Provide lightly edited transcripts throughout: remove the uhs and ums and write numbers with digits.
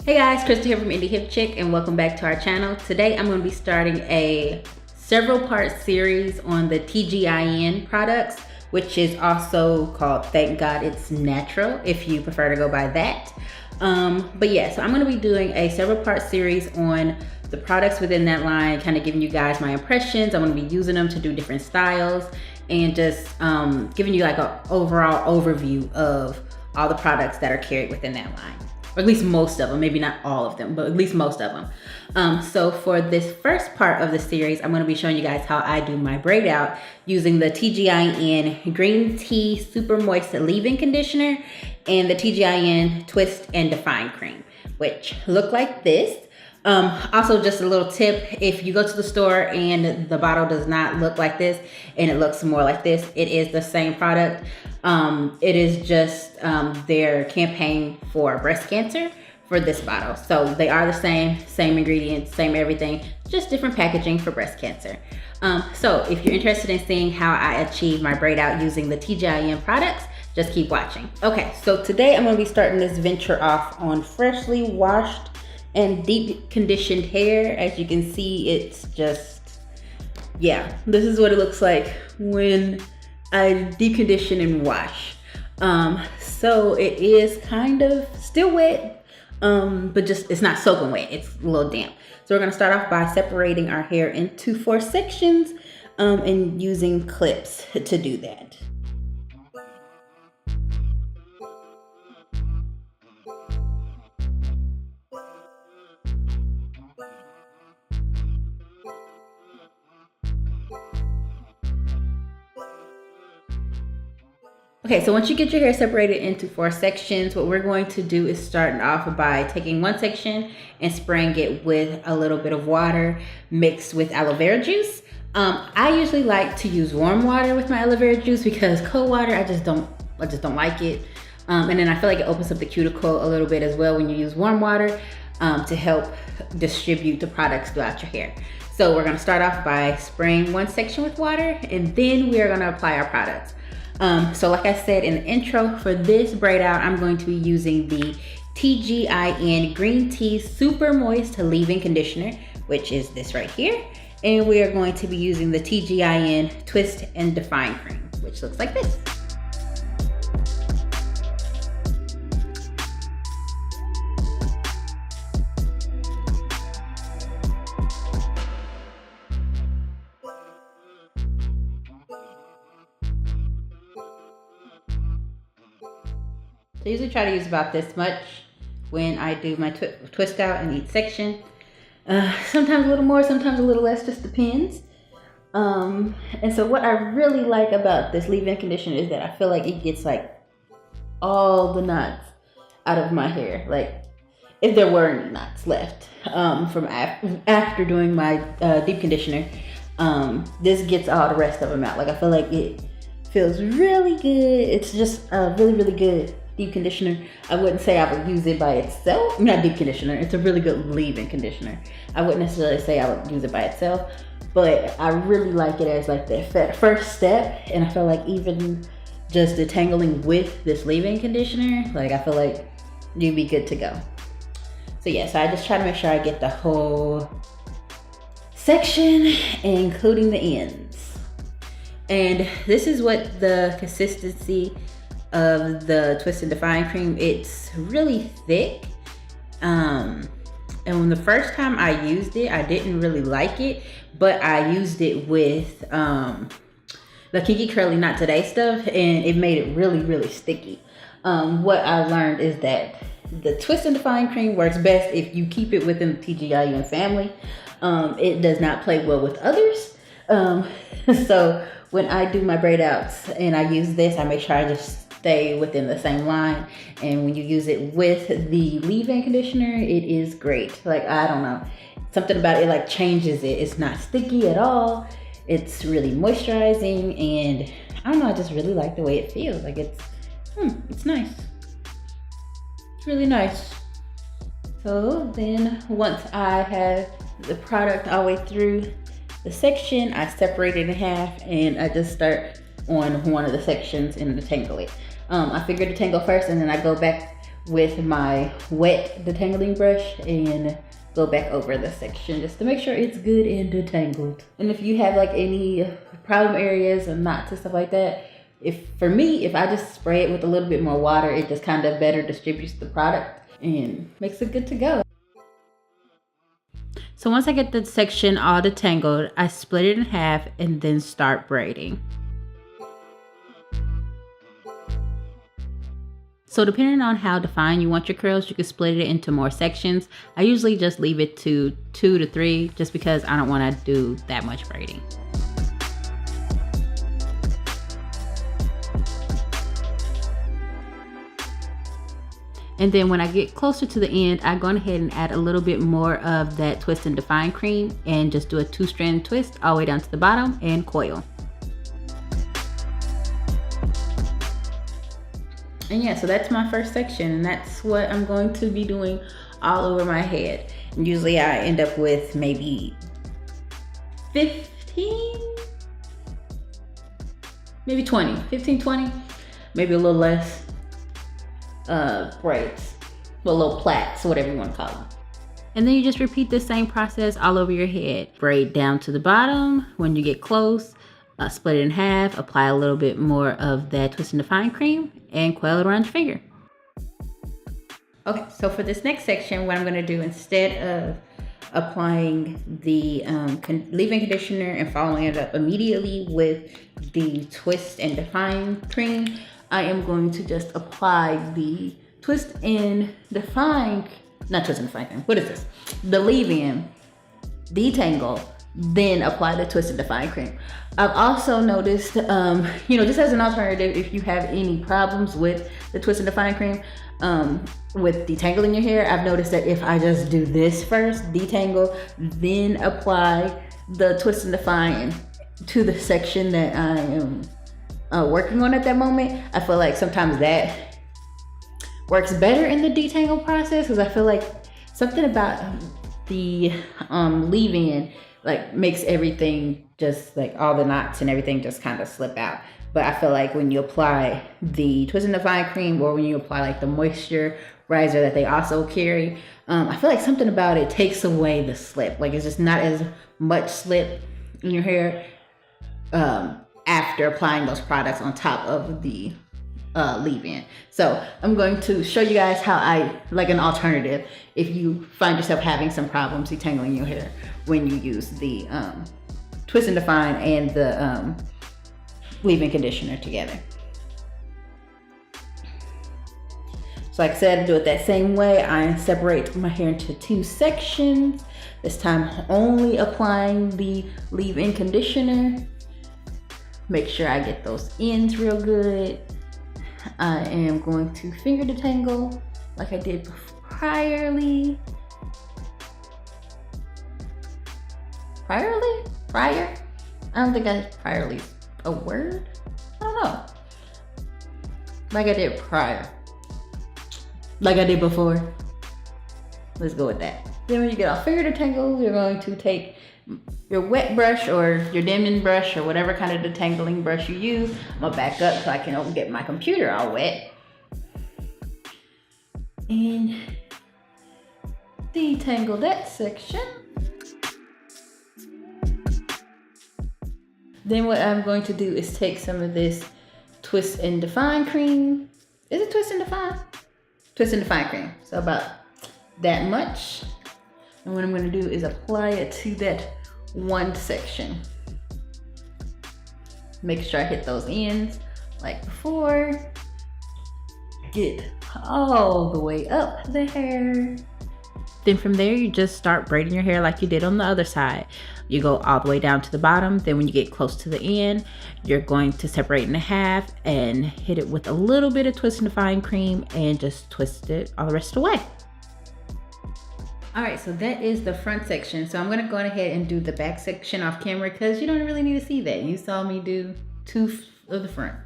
Hey guys, Krista here from Indie Hip Chick and welcome back to our channel. Today I'm going to be starting a several part series on the TGIN products, which is also called Thank God It's Natural if you prefer to go by that. But yeah, so I'm going to be doing a several part series on the products within that line, kind of giving you guys my impressions. I'm going to be using them to do different styles and just giving you like an overall overview of all the products that are carried within that line. Or at least most of them, maybe not all of them, but at least most of them. So for this first part of the series, I'm gonna be showing you guys how I do my braid out using the TGIN Green Tea Super Moist Leave-In Conditioner and the TGIN Twist and Define Cream, which look like this. Also just a little tip, if you go to the store and the bottle does not look like this and it looks more like this, it is the same product. It is just their campaign for breast cancer for this bottle. So they are the same ingredients, same everything, just different packaging for breast cancer. So if you're interested in seeing how I achieve my braid out using the TGIN products, just keep watching. Okay, so today I'm gonna be starting this venture off on freshly washed and deep conditioned hair. As you can see, it's just, yeah, this is what it looks like when I deep condition and wash. So it is kind of still wet, but just, it's not soaking wet, it's a little damp. So we're gonna start off by separating our hair into 4 sections and using clips to do that. Okay, so once you get your hair separated into 4 sections, what we're going to do is start off by taking one section and spraying it with a little bit of water mixed with aloe vera juice. I usually like to use warm water with my aloe vera juice because cold water, I just don't like it. And then I feel like it opens up the cuticle a little bit as well when you use warm water to help distribute the products throughout your hair. So we're gonna start off by spraying one section with water and then we are gonna apply our products. So like I said in the intro, for this braid out, I'm going to be using the TGIN Green Tea Super Moist Leave-In Conditioner, which is this right here. And we are going to be using the TGIN Twist and Define Cream, which looks like this. So I usually try to use about this much when I do my twist out in each section. Sometimes a little more, sometimes a little less, just depends. And so what I really like about this leave-in conditioner is that I feel like it gets like all the knots out of my hair. Like if there were any knots left from after doing my deep conditioner, this gets all the rest of them out. Like I feel like it feels really good. It's just a really, really good deep conditioner. I wouldn't say I would use it by itself. Not deep conditioner, it's a really good leave-in conditioner. I wouldn't necessarily say I would use it by itself, but I really like it as like the first step. And I feel like even just detangling with this leave-in conditioner, like I feel like you'd be good to go. So yeah, so I just try to make sure I get the whole section, including the ends. And this is what the consistency of the Twist and Define Cream. It's really thick. And when the first time I used it, I didn't really like it, but I used it with the Kinky Curly Not Today stuff and it made it really, really sticky. What I learned is that the Twist and Define Cream works best if you keep it within the TGIN family. It does not play well with others. So when I do my braid outs and I use this, I make sure I just stay within the same line. And when you use it with the leave-in conditioner, it is great. Like, I don't know, something about it like changes it. It's not sticky at all. It's really moisturizing, and I don't know, I just really like the way it feels. Like it's nice. It's really nice. So then once I have the product all the way through the section, I separate it in half and I just start on one of the sections and detangle it. I figure detangle first and then I go back with my wet detangling brush and go back over the section just to make sure it's good and detangled. And if you have like any problem areas or knots and stuff like that, for me, if I just spray it with a little bit more water, it just kind of better distributes the product and makes it good to go. So once I get the section all detangled, I split it in half and then start braiding. So depending on how defined you want your curls, you can split it into more sections. I usually just leave it to 2 to 3 just because I don't want to do that much braiding. And then when I get closer to the end, I go ahead and add a little bit more of that twist and define cream and just do a 2-strand twist all the way down to the bottom and coil. And yeah, so that's my first section, and that's what I'm going to be doing all over my head. And usually I end up with maybe 15, maybe 20, 15, 20, maybe a little less braids, or little plaits, whatever you want to call them. And then you just repeat the same process all over your head. Braid down to the bottom. When you get close, split it in half, apply a little bit more of that twist and define cream, and coil it around your finger. Okay, so for this next section, what I'm going to do, instead of applying the leave-in conditioner and following it up immediately with the twist and define cream, I am going to just apply the twist and define, not twist and define cream, what is this? The leave-in, detangle, then apply the twist and define cream. I've also noticed, just as an alternative, if you have any problems with the twist and define cream, with detangling your hair, I've noticed that if I just do this first, detangle, then apply the twist and define to the section that I am working on at that moment, I feel like sometimes that works better in the detangle process, because I feel like something about the leave-in like makes everything just like all the knots and everything just kind of slip out. But I feel like when you apply the twist and define cream, or when you apply like the moisturizer that they also carry, I feel like something about it takes away the slip. Like it's just not as much slip in your hair after applying those products on top of the leave-in. So I'm going to show you guys how I, like an alternative, if you find yourself having some problems detangling your hair when you use the twist and define and the leave-in conditioner together. So like I said, I do it that same way. I separate my hair into 2 sections. This time only applying the leave-in conditioner. Make sure I get those ends real good. I am going to finger detangle like I did prior? I don't think priorly is a word. I don't know. Like I did prior. Like I did before. Let's go with that. Then when you get all finger detangles, you're going to take your wet brush or your Denman brush or whatever kind of detangling brush you use. I'm gonna back up so I can get my computer all wet. And detangle that section. Then what I'm going to do is take some of this twist and define cream. Is it twist and define? Twist and define cream. So about that much. And what I'm going to do is apply it to that one section. Make sure I hit those ends like before. Get all the way up the hair. Then from there, you just start braiding your hair like you did on the other side. You go all the way down to the bottom. Then when you get close to the end, you're going to separate in half and hit it with a little bit of twist and define cream and just twist it all the rest of the way. All right, so that is the front section. So I'm gonna go ahead and do the back section off camera because you don't really need to see that. You saw me do 2 of the fronts.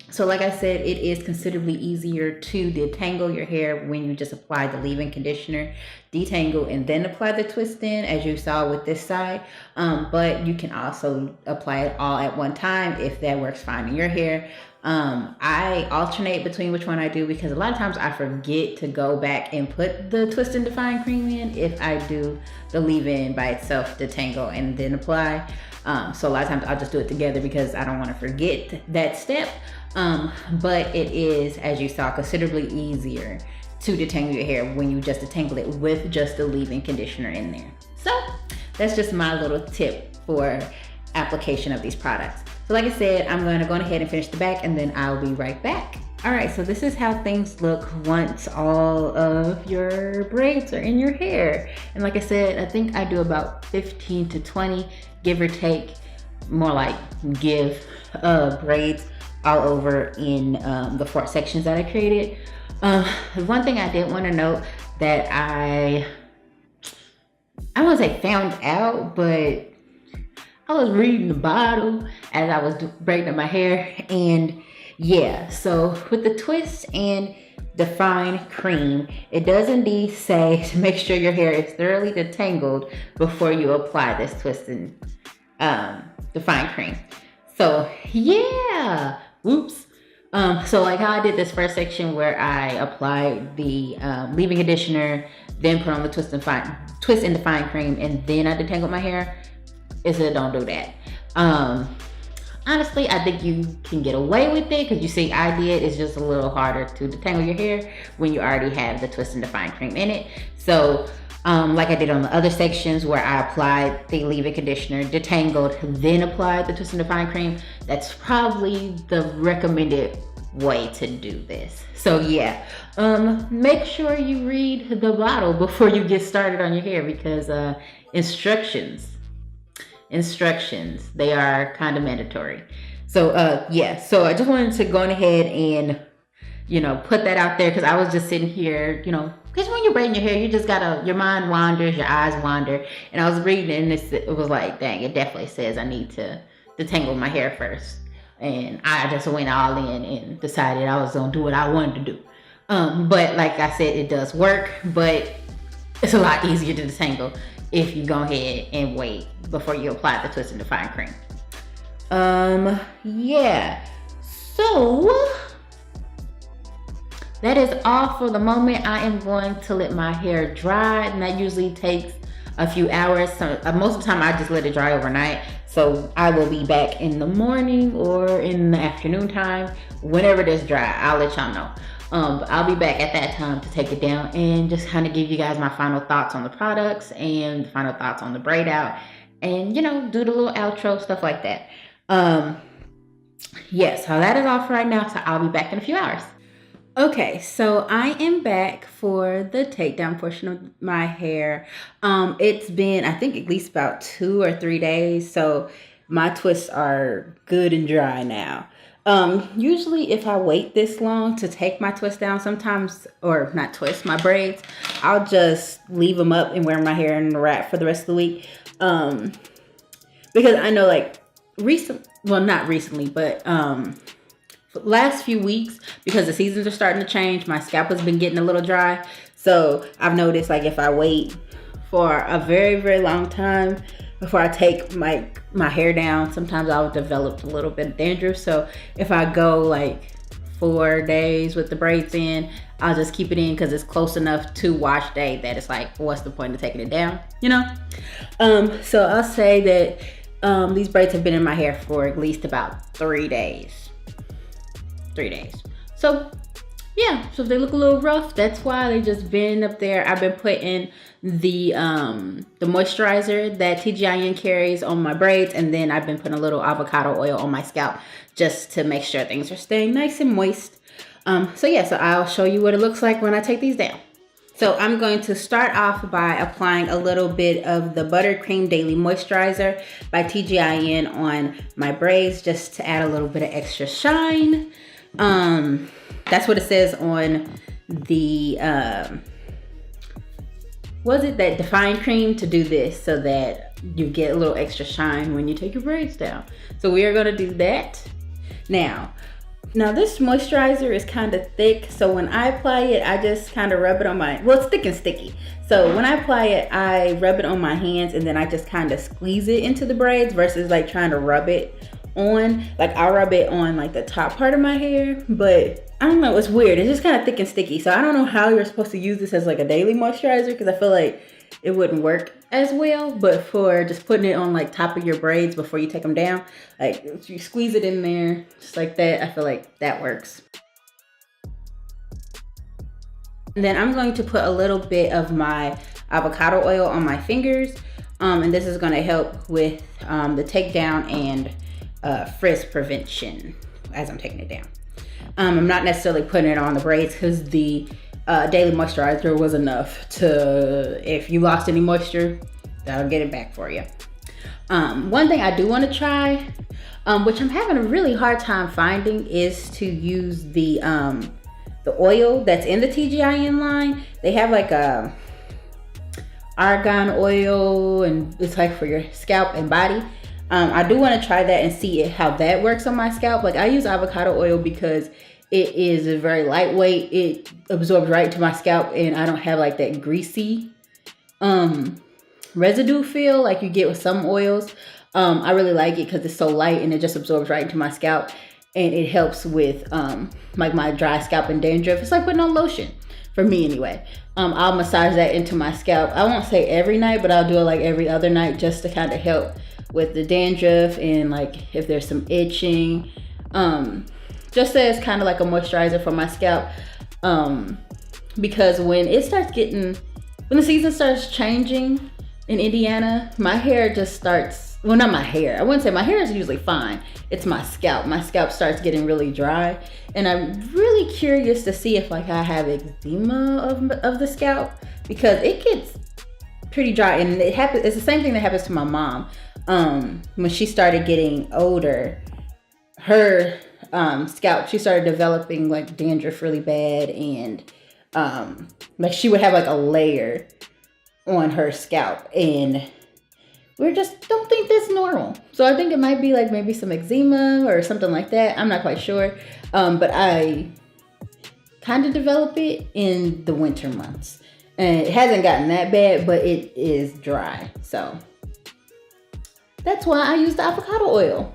So like I said, it is considerably easier to detangle your hair when you just apply the leave-in conditioner, detangle, and then apply the twist in, as you saw with this side. But you can also apply it all at one time if that works fine in your hair. I alternate between which one I do because a lot of times I forget to go back and put the twist and define cream in if I do the leave-in by itself, detangle, and then apply. So a lot of times I'll just do it together because I don't want to forget that step. But it is, as you saw, considerably easier to detangle your hair when you just detangle it with just the leave-in conditioner in there. So that's just my little tip for application of these products. So like I said, I'm going to go ahead and finish the back and then I'll be right back. All right, so this is how things look once all of your braids are in your hair. And like I said, I think I do about 15 to 20, give or take, more like give braids all over in the 4 sections that I created. One thing I did want to note that I won't say found out, but I was reading the bottle as I was braiding my hair, and yeah, so with the twist and define cream, it does indeed say to make sure your hair is thoroughly detangled before you apply this twist and define cream. So yeah, whoops. So like how I did this first section where I applied the leave-in conditioner, then put on the twist and define cream, and then I detangled my hair. It said don't do that. Honestly, I think you can get away with it because you see I did. It's just a little harder to detangle your hair when you already have the twist and define cream in it. So like I did on the other sections where I applied the leave-in conditioner, detangled, then applied the twist and define cream, that's probably the recommended way to do this. So yeah, make sure you read the bottle before you get started on your hair because instructions, they are kind of mandatory. So yeah, so I just wanted to go ahead and, you know, put that out there because I was just sitting here, you know, because when you're braiding your hair, you just gotta, your mind wanders, your eyes wander. And I was reading and it was like, dang, it definitely says I need to detangle my hair first. And I just went all in and decided I was gonna do what I wanted to do. But like I said, it does work, but it's a lot easier to detangle if you go ahead and wait before you apply the twist and define cream. Yeah, so that is all for the moment. I am going to let my hair dry, and that usually takes a few hours. So most of the time I just let it dry overnight. So I will be back in the morning or in the afternoon time. Whenever it is dry, I'll let y'all know. But I'll be back at that time to take it down and just kind of give you guys my final thoughts on the products and final thoughts on the braid out, and you know, do the little outro, stuff like that. Yeah, so that is all for right now. So I'll be back in a few hours. Okay, so I am back for the takedown portion of my hair. It's been, I think, at least about 2 or 3 days. So my twists are good and dry now. Usually if I wait this long to take my twist down, sometimes, or not twist, my braids, I'll just leave them up and wear my hair in a wrap for the rest of the week. Because I know like not recently, but last few weeks, because the seasons are starting to change, my scalp has been getting a little dry. So I've noticed like if I wait for a very, very long time before I take my hair down, sometimes I'll develop a little bit of dandruff. So if I go like 4 days with the braids in, I'll just keep it in because it's close enough to wash day that it's like, what's the point of taking it down, you know? So I'll say that these braids have been in my hair for at least about 3 days. 3 days. So yeah, so if they look a little rough, that's why they just been up there. I've been putting the moisturizer that TGIN carries on my braids, and then I've been putting a little avocado oil on my scalp just to make sure things are staying nice and moist. So yeah, so I'll show you what it looks like when I take these down. So I'm going to start off by applying a little bit of the Buttercream Daily Moisturizer by TGIN on my braids just to add a little bit of extra shine. That's what it says on the that define cream, to do this so that you get a little extra shine when you take your braids down. So we are going to do that now. This moisturizer is kind of thick, so when I apply it, I just kind of rub it on my, well, it's thick and sticky. So when I apply it, I rub it on my hands and then I just kind of squeeze it into the braids versus like trying to rub it on, like I'll rub it on like the top part of my hair, but I don't know, it's weird. It's just kind of thick and sticky. So I don't know how you're supposed to use this as like a daily moisturizer, because I feel like it wouldn't work as well. But for just putting it on like top of your braids before you take them down, like if you squeeze it in there just like that, I feel like that works. And then I'm going to put a little bit of my avocado oil on my fingers. And this is going to help with the takedown and frizz prevention as I'm taking it down. I'm not necessarily putting it on the braids because the daily moisturizer was enough to, if you lost any moisture, that'll get it back for you. One thing I do want to try, which I'm having a really hard time finding, is to use the oil that's in the TGIN line. They have like a argan oil, and it's like for your scalp and body. I do want to try that and see how that works on my scalp. Like I use avocado oil because it is very lightweight. It absorbs right to my scalp, and I don't have like that greasy residue feel like you get with some oils. I really like it because it's so light and it just absorbs right into my scalp, and it helps with like my dry scalp and dandruff. It's like putting on lotion for me anyway. I'll massage that into my scalp. I won't say every night, but I'll do it like every other night just to kind of help with the dandruff and like if there's some itching. Just as kind of like a moisturizer for my scalp. Because when it starts getting, when the season starts changing in Indiana, my hair just starts, well, not my hair. I wouldn't say my hair is usually fine. It's my scalp. My scalp starts getting really dry. And I'm really curious to see if like I have eczema of the scalp, because it gets pretty dry. And it happens, it's the same thing that happens to my mom. When she started getting older, her scalp, she started developing like dandruff really bad, and like she would have like a layer on her scalp, and we just don't think that's normal. So I think it might be like maybe some eczema or something like that. I'm not quite sure. But I kind of develop it in the winter months, and it hasn't gotten that bad, but it is dry. So that's why I use the avocado oil.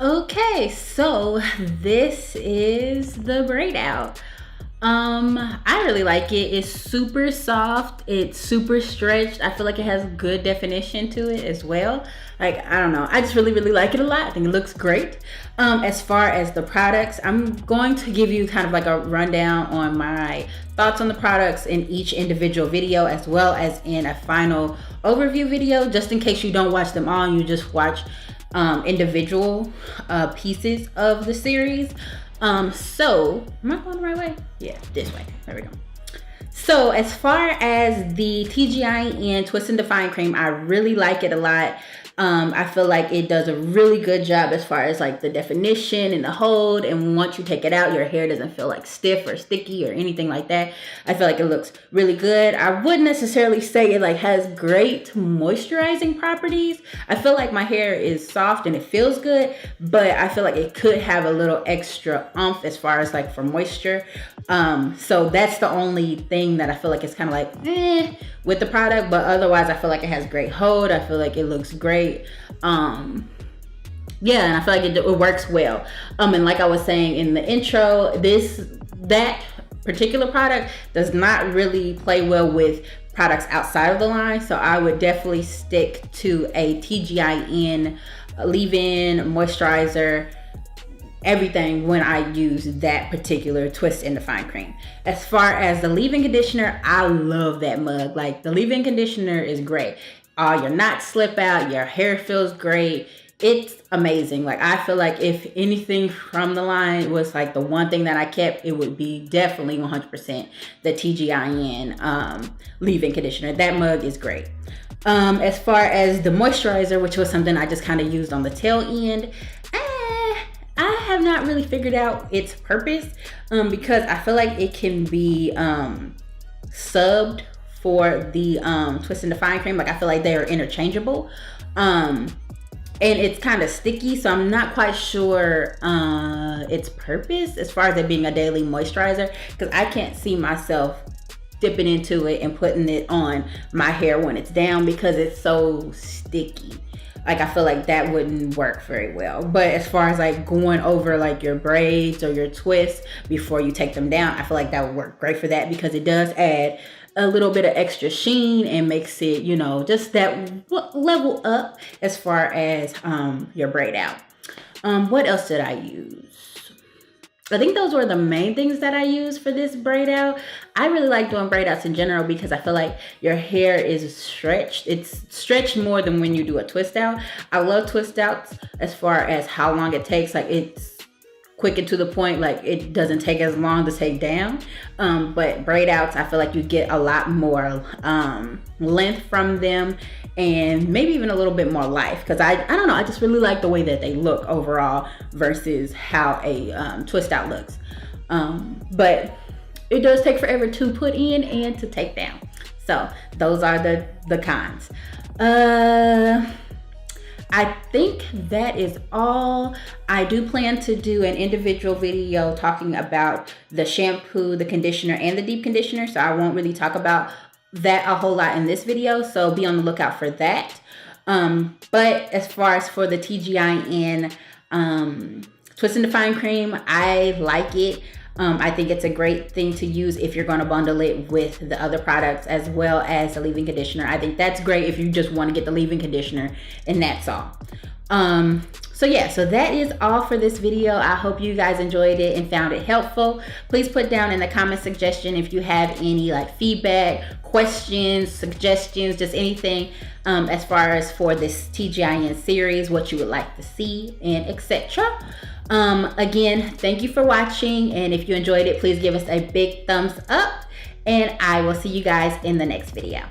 Okay, so this is the braid out. I really like it. It's super soft. It's super stretched. I feel like it has good definition to it as well. Like, I don't know. I just really like it a lot. I think it looks great. As far as the products, I'm going to give you kind of like a rundown on my thoughts on the products in each individual video, as well as in a final overview video, just in case you don't watch them all and you just watch individual pieces of the series. So am I going the right way? Yeah, this way. There we go. So as far as the TGIN Twist and Define Cream, I really like it a lot. I feel like it does a really good job as far as like the definition and the hold, and once you take it out, your hair doesn't feel like stiff or sticky or anything like that. I feel like it looks really good. I wouldn't necessarily say it like has great moisturizing properties. I feel like my hair is soft and it feels good, but I feel like it could have a little extra oomph as far as like for moisture. So that's the only thing that I feel like it's kind of like with the product, but otherwise I feel like it has great hold. I feel like it looks great. Yeah, and I feel like it works well. And like I was saying in the intro, that particular product does not really play well with products outside of the line, so I would definitely stick to a TGIN leave-in moisturizer, everything, when I use that particular Twist and Define cream. As far as the leave-in conditioner, I love that mug. Like, the leave-in conditioner is great. All your knots slip out, your hair feels great. it's amazing. Like, I feel like if anything from the line was like the one thing that I kept, it would be definitely 100% the TGIN leave-in conditioner. That mug is great. As far as the moisturizer, which was something I just kind of used on the tail end, I have not really figured out its purpose, because I feel like it can be subbed for the Twist and Define cream. Like, I feel like they are interchangeable, and it's kind of sticky, so I'm not quite sure its purpose as far as it being a daily moisturizer, because I can't see myself dipping into it and putting it on my hair when it's down, because it's so sticky. Like, I feel like that wouldn't work very well. But as far as like going over like your braids or your twists before you take them down, I feel like that would work great for that, because it does add a little bit of extra sheen and makes it, you know, just that level up as far as your braid out. What else did I use? I think those were the main things that I used for this braid out. I really like doing braid outs in general, because I feel like your hair is stretched. It's stretched more than when you do a twist out. I love twist outs as far as how long it takes. Like, it's quick and to the point. Like, it doesn't take as long to take down. But braid outs, I feel like you get a lot more length from them, and maybe even a little bit more life, because I don't know, I just really like the way that they look overall versus how a twist out looks. But it does take forever to put in and to take down. So those are the cons. I think that is all. I do plan to do an individual video talking about the shampoo, the conditioner, and the deep conditioner, so I won't really talk about that a whole lot in this video, so be on the lookout for that. But as far as for the TGIN Twist and Define cream, I like it. I think it's a great thing to use if you're going to bundle it with the other products as well as the leave-in conditioner. I think that's great if you just want to get the leave-in conditioner, and that's all. So yeah, so that is all for this video. I hope you guys enjoyed it and found it helpful. Please put down in the comment suggestion if you have any like feedback, questions, suggestions, just anything as far as for this TGIN series, what you would like to see, and etc. Again, thank you for watching, and if you enjoyed it, please give us a big thumbs up, and I will see you guys in the next video.